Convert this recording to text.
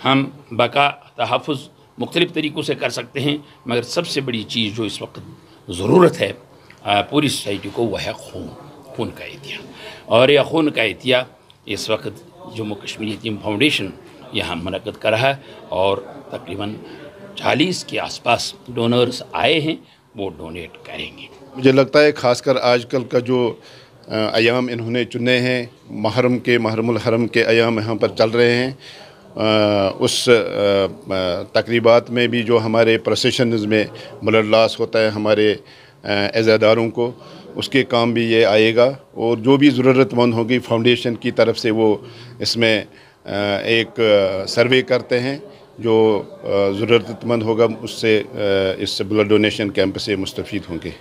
हम बका तहफ़्फ़ुज़ मुख्तलिफ़ तरीक़ों से कर सकते हैं, मगर सबसे बड़ी चीज़ जो इस वक्त ज़रूरत है पूरी सोसाइटी को, वह है खून का एहतिया। और यह खून का एहतिया इस वक्त जम्मू कश्मीर यतीम फाउंडेशन यहाँ मुनक़्क़द कर रहा है और तकरीबन 40 के आसपास डोनर्स आए हैं, वो डोनेट करेंगे। मुझे लगता है ख़ासकर आजकल का जो अयाम इन्होंने चुने हैं, महरमुल हरम के अयाम यहाँ पर चल रहे हैं, उस तकरीबात में भी जो हमारे प्रोसेशंस में ब्लड लॉस होता है हमारे अज़ादारों को, उसके काम भी ये आएगा। और जो भी ज़रूरतमंद होगी फाउंडेशन की तरफ से वो इसमें एक सर्वे करते हैं, जो ज़रूरतमंद होगा उससे इस ब्लड डोनेशन कैंप से मुस्तफ़ीद होंगे।